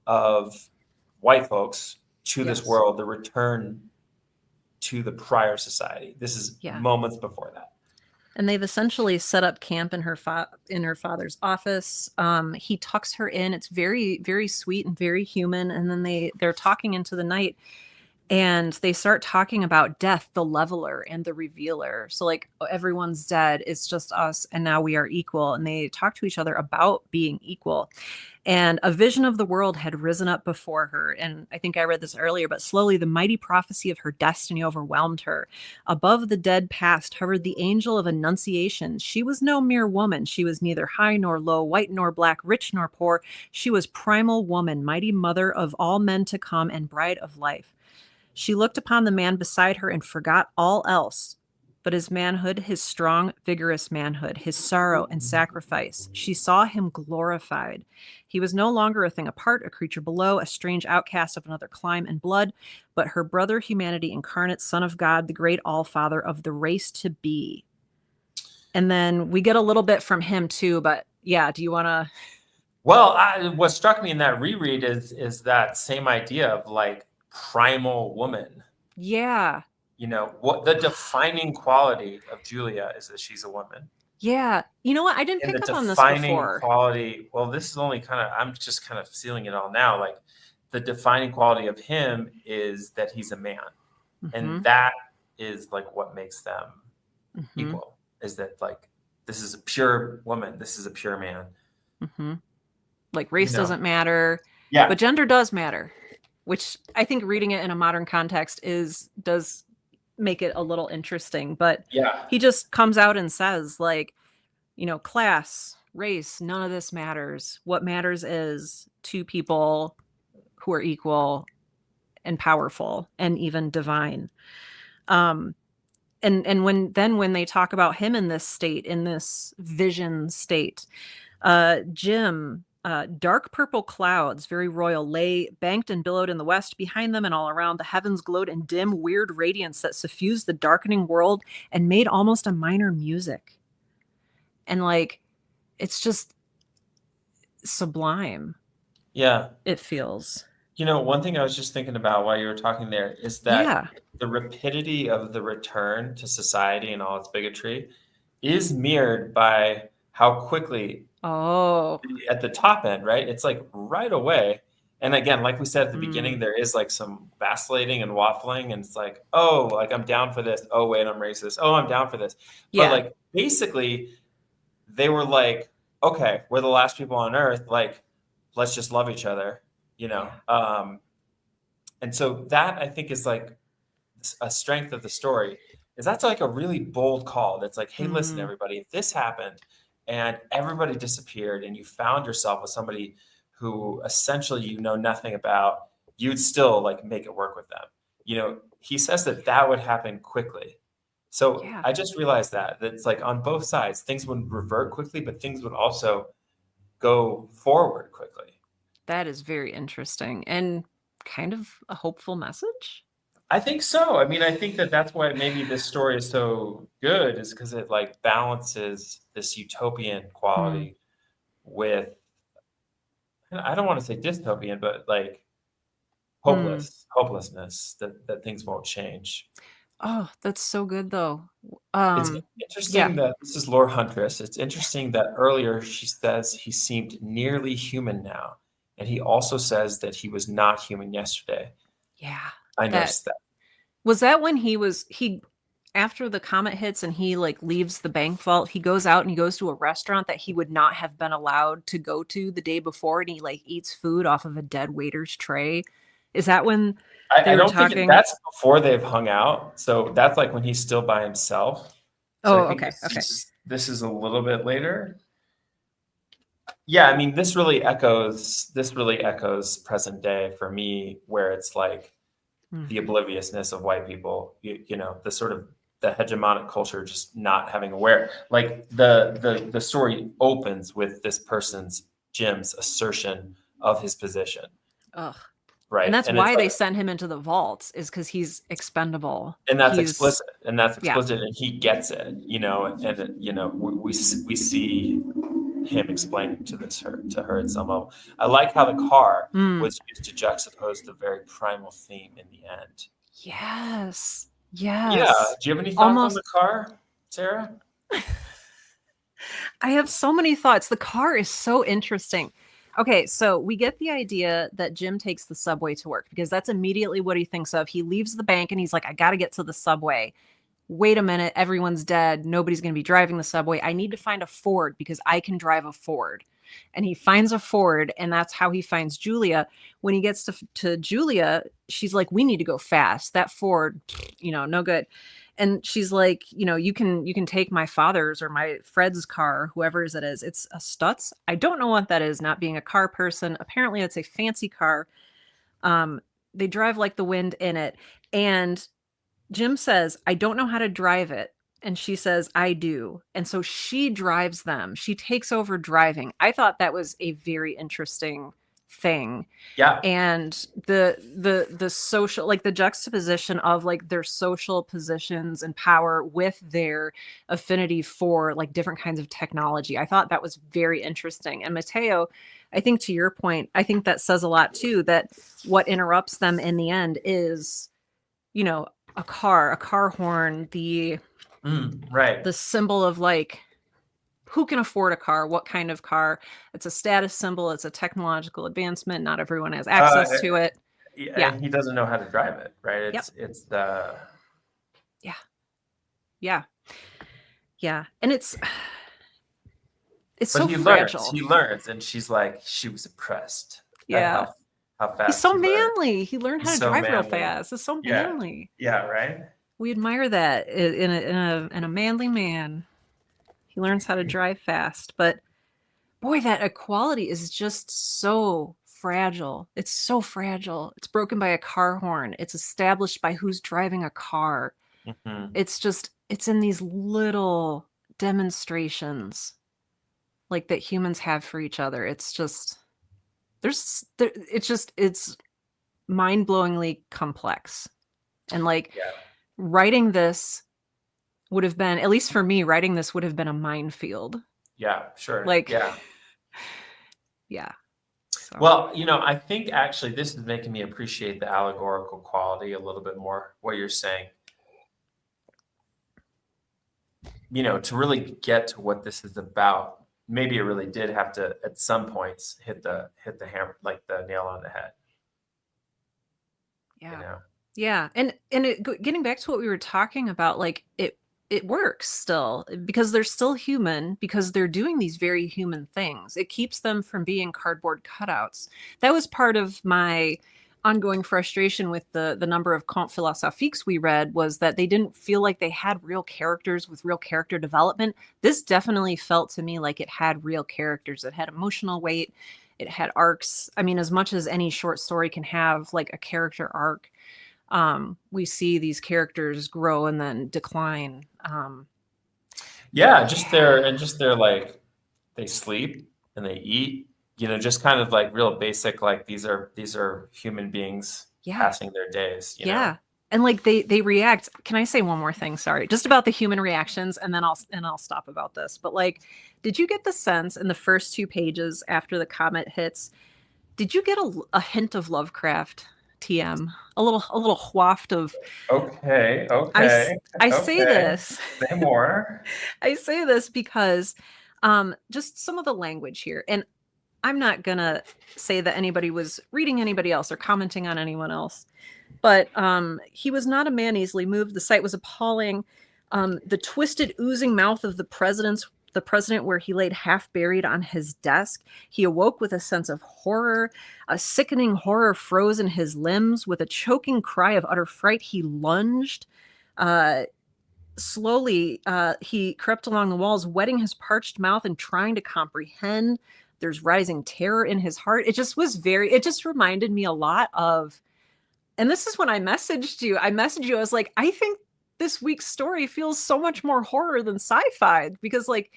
of white folks to this Yes. world, the return to the prior society. This is Yeah. moments before that. And they've essentially set up camp in her father's office. He tucks her in. It's very, very sweet and very human. And then they're talking into the night, and they start talking about death, the leveler and the revealer. So like, everyone's dead, it's just us, and now we are equal. And they talk to each other about being equal. And a vision of the world had risen up before her. And I think I read this earlier, but slowly the mighty prophecy of her destiny overwhelmed her. Above the dead past hovered the angel of annunciation. She was no mere woman. She was neither high nor low, white nor black, rich nor poor. She was primal woman, mighty mother of all men to come, and bride of life. She looked upon the man beside her and forgot all else but his manhood, his strong, vigorous manhood, his sorrow and sacrifice. She saw him glorified. He was no longer a thing apart, a creature below, a strange outcast of another clime and blood, but her brother humanity incarnate, son of God, the great all-father of the race to be. And then we get a little bit from him too, but yeah, do you want to... Well, what struck me in that reread is that same idea of like primal woman. Yeah. You know, what the defining quality of Julia is that she's a woman. Yeah. You know what? I didn't pick up on this defining before. quality, well, this is only kind of, I'm just kind of sealing it all now. Like the defining quality of him is that he's a man. And that is like what makes them equal, is that like, this is a pure woman. This is a pure man. Like race doesn't matter, but gender does matter, which I think reading it in a modern context does make it a little interesting. But he just comes out and says, like, you know, class, race, none of this matters. What matters is two people who are equal and powerful and even divine. And when they talk about him in this state, in this vision state, Jim, dark purple clouds, very royal, lay banked and billowed in the west. Behind them and all around, the heavens glowed in dim, weird radiance that suffused the darkening world and made almost a minor music. And like, it's just sublime. Yeah. It feels. You know, one thing I was just thinking about while you were talking there is that the rapidity of the return to society and all its bigotry is mirrored by how quickly at the top end, right? It's like right away. And again, like we said at the beginning, there is like some vacillating and waffling, and it's like, oh, like I'm down for this. Oh, wait, I'm racist. Oh, I'm down for this. But like basically they were like, okay, we're the last people on earth. Like, let's just love each other, you know? And so that I think is like a strength of the story, is that's like a really bold call. That's like, hey, listen, everybody, if this happened and everybody disappeared and you found yourself with somebody who essentially you know nothing about, you'd still like make it work with them. You know, he says that would happen quickly. So I just realized that it's like on both sides, things would revert quickly, but things would also go forward quickly. That is very interesting and kind of a hopeful message. I think so. I mean, I think that's why maybe this story is so good, is because it like balances this utopian quality with, I don't want to say dystopian, but like hopelessness that things won't change. Oh, that's so good though. It's interesting that this is Lore Huntress. It's interesting that earlier she says he seemed nearly human now. And he also says that he was not human yesterday. Yeah. I noticed that. Was that when after the comet hits and he like leaves the bank vault, he goes out and he goes to a restaurant that he would not have been allowed to go to the day before, and he like eats food off of a dead waiter's tray? Is that when I don't think that's before they've hung out. So that's like when he's still by himself. So okay. This is a little bit later. Yeah, I mean, this really echoes present day for me, where it's like the obliviousness of white people, you know, the sort of the hegemonic culture just not having aware. Like the story opens with this person's, Jim's, assertion of his position. Ugh. Right. And that's why they send him into the vaults, is because he's expendable. And that's explicit. And he gets it, you know, and you know, we see him explaining to her at some level. I like how the car was used to juxtapose the very primal theme in the end. Yes. Yeah. Yes. Do you have any thoughts on Almost. the car, Sarah? I have so many thoughts. The car is so interesting. Okay, so we get the idea that Jim takes the subway to work because that's immediately what he thinks of. He leaves the bank and he's like, I got to get to the subway. Wait a minute, everyone's dead. Nobody's going to be driving the subway. I need to find a Ford because I can drive a Ford. And he finds a Ford, and that's how he finds Julia. When he gets to Julia, she's like, we need to go fast. That Ford, no good. And she's like, you can take my father's or my Fred's car, whoever's it is. It's a Stutz. I don't know what that is, not being a car person. Apparently it's a fancy car. They drive like the wind in it. And Jim says, I don't know how to drive it. And she says, I do. And so she drives them. She takes over driving. I thought that was a very interesting thing. Yeah. And the social, like the juxtaposition of like their social positions and power with their affinity for like different kinds of technology. I thought that was very interesting. And Mateo, I think to your point, I think that says a lot too, that what interrupts them in the end is, a car horn, right. the symbol of like, who can afford a car? What kind of car? It's a status symbol. It's a technological advancement. Not everyone has access to it. Yeah. He doesn't know how to drive it, right? It's the... Yeah. And it's but so he fragile. He learns. And she's like, she was impressed. Yeah. How fast he's so manly. He learned how to drive real fast. It's so manly. Yeah, right. We admire that in a manly man. He learns how to drive fast. But boy, that equality is just so fragile. It's so fragile. It's broken by a car horn. It's established by who's driving a car. Mm-hmm. It's in these little demonstrations like that humans have for each other. It's just it's mind-blowingly complex. And like writing this would have been, at least for me, writing this would have been a minefield. Yeah, sure. Like, yeah. So. Well, I think actually this is making me appreciate the allegorical quality a little bit more, what you're saying. To really get to what this is about, maybe it really did have to, at some points, hit the hammer, like the nail on the head. Yeah. Yeah. And getting back to what we were talking about, like it works still because they're still human, because they're doing these very human things. It keeps them from being cardboard cutouts. That was part of my ongoing frustration with the number of contes philosophiques we read, was that they didn't feel like they had real characters with real character development. This definitely felt to me like it had real characters. It had emotional weight. It had arcs. I mean, as much as any short story can have like a character arc, we see these characters grow and then decline. Just they're like, they sleep and they eat, just kind of like real basic, like these are human beings passing their days. You know? And like they react. Can I say one more thing? Sorry, just about the human reactions, and then I'll stop about this. But like, did you get the sense in the first 2 pages after the comet hits? Did you get a hint of Lovecraft? TM, a little waft of. Okay. I say this. Say more. I say this because just some of the language here, and I'm not gonna say that anybody was reading anybody else or commenting on anyone else, but he was not a man easily moved. The sight was appalling. The twisted, oozing mouth of the president where he laid half buried on his desk. He awoke with a sense of horror. A sickening horror froze in his limbs. With a choking cry of utter fright, he lunged. Slowly, he crept along the walls, wetting his parched mouth and trying to comprehend. There's rising terror in his heart. It just reminded me a lot of, and this is when I messaged you. I was like, I think this week's story feels so much more horror than sci-fi, because like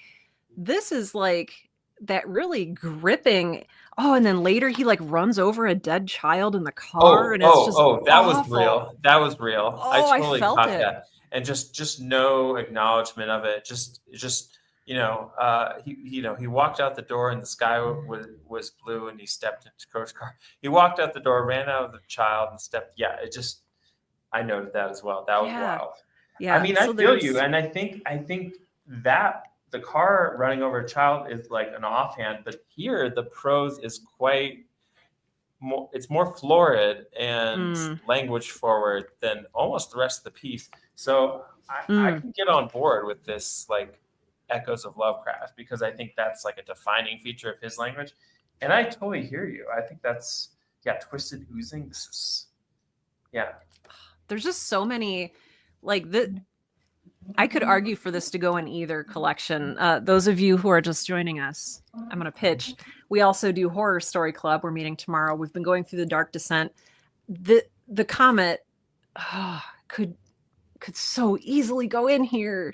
this is like that really gripping. Oh, and then later he like runs over a dead child in the car, and it's just that awful. was real. That was real. Oh, I totally felt caught it. that. And just no acknowledgement of it. Just he walked out the door and the sky was blue and he stepped into Coach's car. He walked out the door, ran out of the child and stepped. Yeah, I noted that as well. That was Yeah. wild. I Yeah. mean, I So feel you. there's And I think that the car running over a child is like an offhand, but here the prose is quite more, it's more florid and mm, language forward than almost the rest of the piece. So I mm. can get on board with this like echoes of Lovecraft because I think that's like a defining feature of his language. And I totally hear you. I think that's twisted oozing. This is yeah. There's just so many like the I could argue for this to go in either collection. Those of you who are just joining us, I'm going to pitch. We also do Horror Story Club. We're meeting tomorrow. We've been going through the Dark Descent. The Comet could so easily go in here.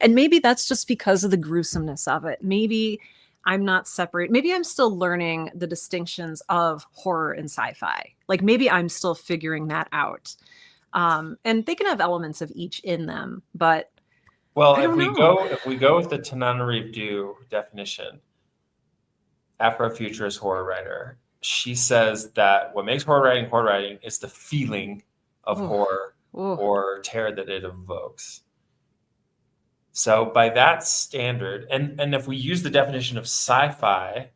And maybe that's just because of the gruesomeness of it. Maybe I'm not separate. Maybe I'm still learning the distinctions of horror and sci-fi. Like maybe I'm still figuring that out. And they can have elements of each in them, but Well, I if don't we know. go with the Tananarive definition, Afrofuturist horror writer, she says that what makes horror writing is the feeling of Oh, horror oh. or terror that it evokes. So by that standard, and if we use the definition of sci-fi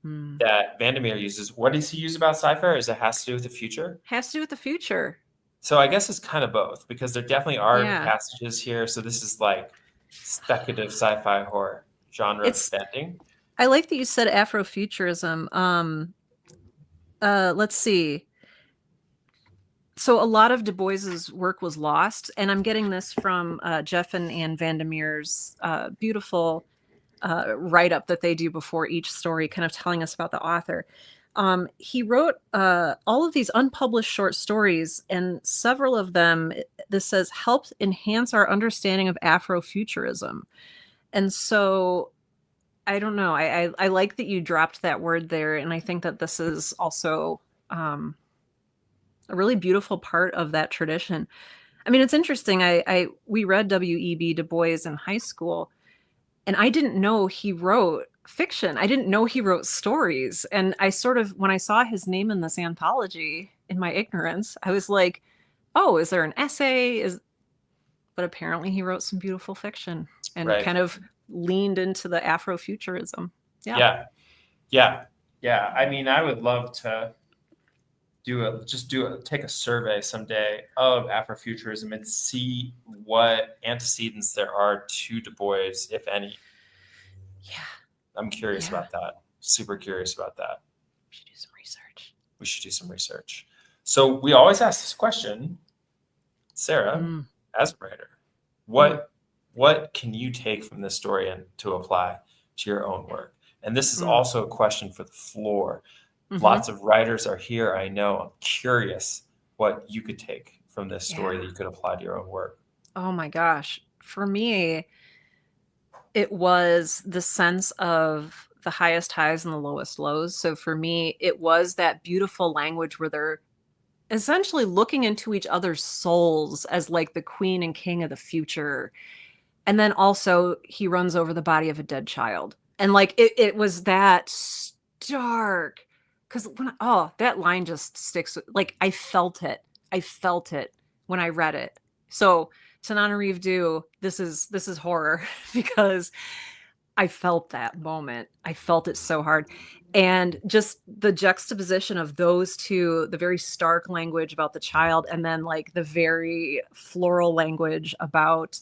that Vandermeer uses, what does he use about sci-fi? Is it has to do with the future? Has to do with the future. So I guess it's kind of both because there definitely are Yeah. passages here. So this is like speculative sci-fi horror genre It's bending. I like that you said Afrofuturism. Let's see. So a lot of Du Bois's work was lost, and I'm getting this from Jeff and Anne Vandermeer's beautiful write-up that they do before each story, kind of telling us about the author. He wrote all of these unpublished short stories, and several of them, this says, helped enhance our understanding of Afrofuturism. And so I don't know. I like that you dropped that word there, and I think that this is also a really beautiful part of that tradition. I mean, it's interesting. We read W.E.B. Du Bois in high school, and I didn't know he wrote fiction. I didn't know he wrote stories. And I sort of, when I saw his name in this anthology, in my ignorance, I was like, oh, is there an essay? But apparently he wrote some beautiful fiction and Right. kind of leaned into the Afrofuturism. Yeah. I mean, I would love to take a survey someday of Afrofuturism and see what antecedents there are to Du Bois, if any. Yeah. I'm curious Yeah. about that. Super curious about that. We should do some research. We should do some research. So we always ask this question, Sarah, as a writer, what can you take from this story and to apply to your own work? And this is also a question for the floor. Lots of writers are here. I know. I'm curious what you could take from this story that you could apply to your own work. Oh my gosh. For me, it was the sense of the highest highs and the lowest lows. So for me, it was that beautiful language where they're essentially looking into each other's souls as like the queen and king of the future. And then also he runs over the body of a dead child. And like it was that stark. Because that line just sticks. Like I felt it. I felt it when I read it. So Tananarive, this is horror because I felt that moment. I felt it so hard. And just the juxtaposition of those two, the very stark language about the child, and then like the very floral language about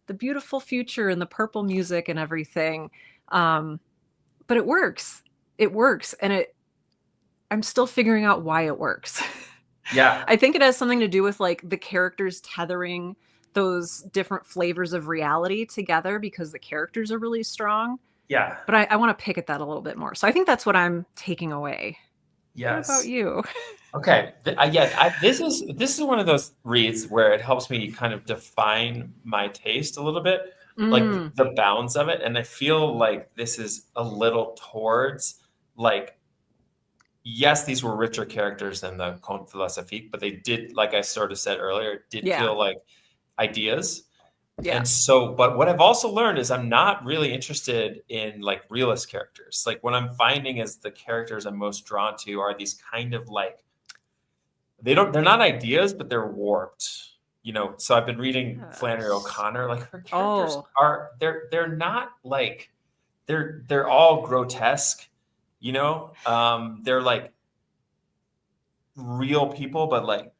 the beautiful future and the purple music and everything. But it works. It works. And I'm still figuring out why it works. Yeah. I think it has something to do with like the characters tethering those different flavors of reality together because the characters are really strong. Yeah. But I want to pick at that a little bit more. So I think that's what I'm taking away. Yes. What about you? Okay. This is one of those reads where it helps me kind of define my taste a little bit, like the bounds of it. And I feel like this is a little towards like, yes, these were richer characters than the Conte Philosophique, but they did, like I sort of said earlier, feel like ideas. Yeah. And so, but what I've also learned is I'm not really interested in like realist characters. Like what I'm finding is the characters I'm most drawn to are these kind of like they're not ideas, but they're warped. So I've been reading Flannery Yes. O'Connor. Like her characters Oh. they're not like they're all grotesque. They're like real people, but like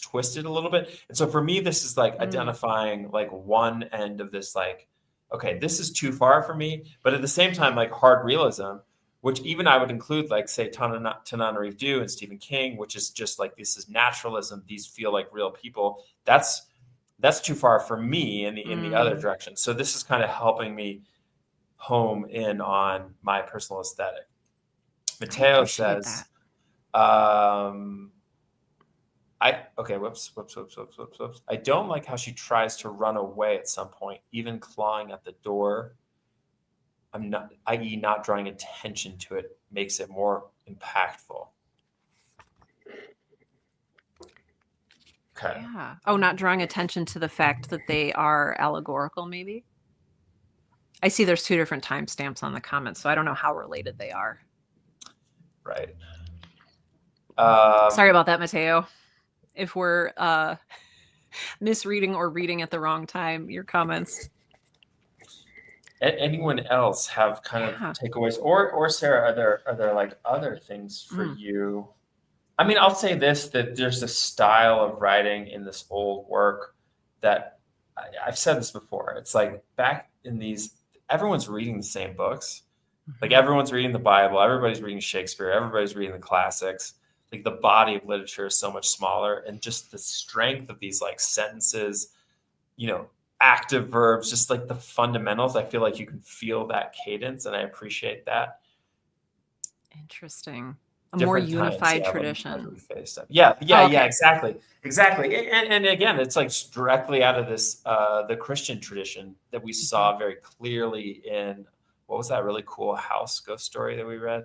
twisted a little bit. And so for me, this is like identifying like one end of this, like, okay, this is too far for me. But at the same time, like hard realism, which even I would include, like, say, Tananarive and Stephen King, which is just like this is naturalism. These feel like real people. That's too far for me in the other direction. So this is kind of helping me home in on my personal aesthetic. Mateo says, whoops. I don't like how she tries to run away at some point, even clawing at the door. I'm not, i.e., not drawing attention to it makes it more impactful. Okay. Yeah. Oh, not drawing attention to the fact that they are allegorical, maybe? I see there's 2 different timestamps on the comments, so I don't know how related they are. Right. Sorry about that, Mateo. If we're misreading or reading at the wrong time, your comments. Anyone else have kind of takeaways, or Sarah, are there like other things for you? I mean, I'll say this, that there's a style of writing in this old work that I've said this before. It's like back in these, everyone's reading the same books. Like everyone's reading the Bible, everybody's reading Shakespeare, everybody's reading the classics. Like the body of literature is so much smaller, and just the strength of these like sentences, active verbs, just like the fundamentals. I feel like you can feel that cadence, and I appreciate that. Interesting. A more unified tradition. Yeah, exactly. And again, it's like directly out of this the Christian tradition that we saw very clearly in, what was that really cool house ghost story that we read?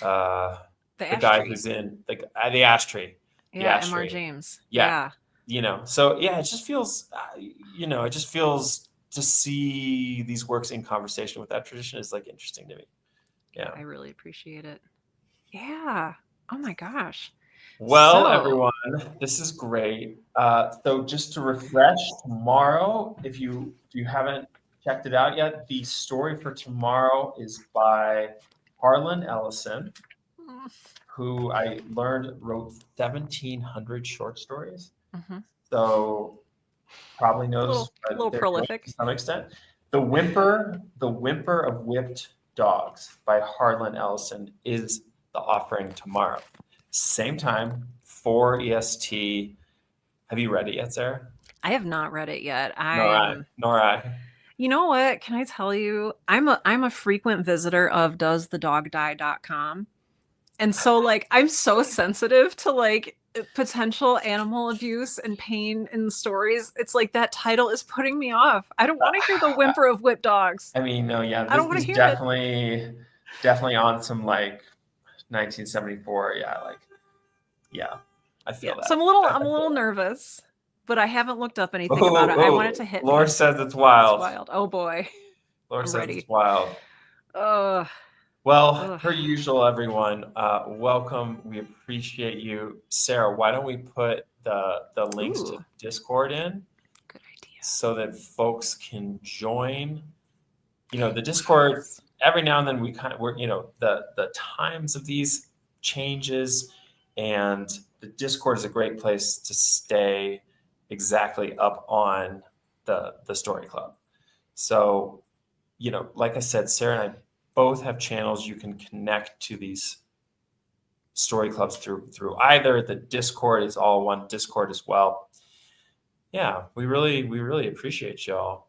The guy who's in the ash tree. Yeah, M.R. James. Yeah. So yeah, it just feels, to see these works in conversation with that tradition is like interesting to me. Yeah. I really appreciate it. Yeah. Oh my gosh. Well, everyone, this is great. So just to refresh, tomorrow, if you haven't checked it out yet, the story for tomorrow is by Harlan Ellison, who I learned wrote 1,700 short stories. So probably knows a little prolific to some extent. The Whimper of Whipped Dogs by Harlan Ellison is the offering tomorrow. Same time, 4 EST. Have you read it yet, Sarah? I have not read it yet. Nor I. You know what? Can I tell you? I'm a frequent visitor of doesthedogdie.com. And so like I'm so sensitive to like potential animal abuse and pain in stories. It's like that title is putting me off. I don't want to hear the whimper of whipped dogs. I mean, no, yeah. I don't want to hear definitely on some like 1974. Yeah, I feel that. So I'm a little nervous, but I haven't looked up anything about it. I wanted to hit. Laura says it's wild. It's wild. Oh boy. Laura says it's wild. Well, per usual, everyone, welcome. We appreciate you. Sarah, why don't we put the links to Discord in? Good idea. So that folks can join. The Discord, every now and then the times of these changes, and the Discord is a great place to stay exactly up on the story club. So, like I said, Sarah and I both have channels you can connect to these story clubs through either. The Discord is all one Discord as well. Yeah, we really appreciate y'all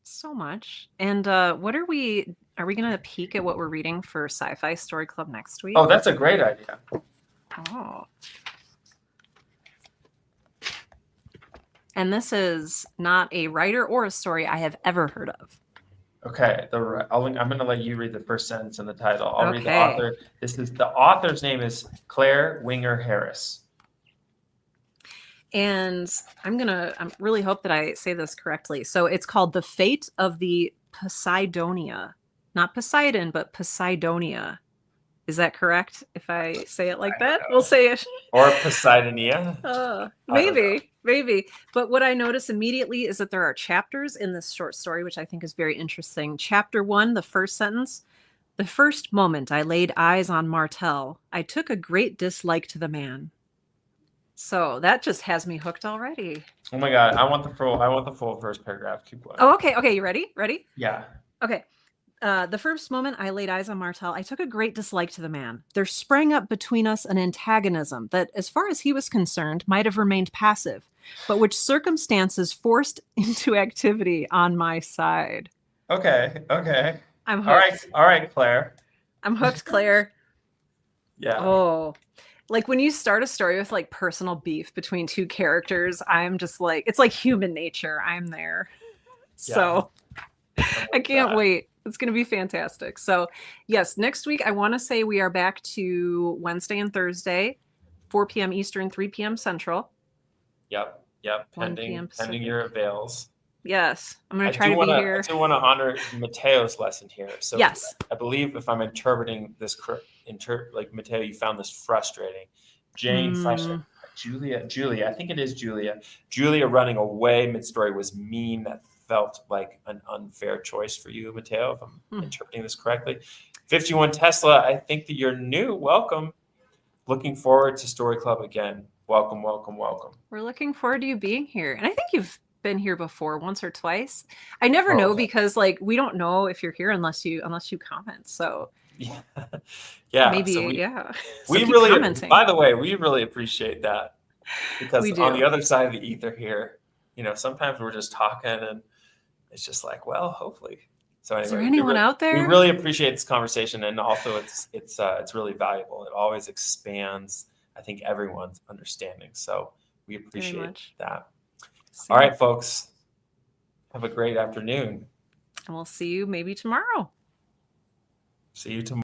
so much. And are we going to peek at what we're reading for Sci-Fi Story Club next week? Oh, that's a great idea. Oh. And this is not a writer or a story I have ever heard of. Okay, I'm going to let you read the first sentence in the title. I'll read the author. The author's name is Claire Winger Harris. And I'm really hope that I say this correctly. So it's called The Fate of the Poseidonia. Not Poseidon, but Poseidonia. Is that correct? If I say it like that, we'll say it. Or Poseidonia. I don't know. Maybe. But what I notice immediately is that there are chapters in this short story, which I think is very interesting. Chapter 1, the first sentence. The first moment I laid eyes on Martel, I took a great dislike to the man. So that just has me hooked already. Oh my God, I want the full first paragraph. Keep going. Oh, okay. You ready? Yeah. Okay. The first moment I laid eyes on Martel, I took a great dislike to the man. There sprang up between us an antagonism that, as far as he was concerned, might have remained passive, but which circumstances forced into activity on my side. Okay. I'm hooked. All right, Claire. I'm hooked, Claire. Yeah. Oh, like when you start a story with like personal beef between two characters, I'm just like, it's like human nature. I'm there. So I can't wait. It's going to be fantastic. So yes, next week, I want to say we are back to Wednesday and Thursday, 4 p.m. Eastern, 3 p.m. Central. Yep. 1 p.m. Pending your avails. Yes, I'm going to try to be here. I do want to honor Mateo's lesson here. So yes, I believe if I'm interpreting this like Mateo, you found this frustrating. Jane, Julia, I think it is Julia. Julia running away mid-story was mean. That felt like an unfair choice for you, Mateo, if I'm interpreting this correctly. 51 Tesla, I think that you're new. Welcome. Looking forward to Story Club again. Welcome. We're looking forward to you being here. And I think you've been here before once or twice. I never know because like we don't know if you're here unless you comment. So yeah. Maybe so we really commenting. By the way, we really appreciate that. Because on the other side of the ether here, sometimes we're just talking and it's just like, well, hopefully. So anyway, is there anyone out there? We really appreciate this conversation, and also it's really valuable. It always expands, I think, everyone's understanding. So we appreciate that. All right, folks. Have a great afternoon. And we'll see you maybe tomorrow. See you tomorrow.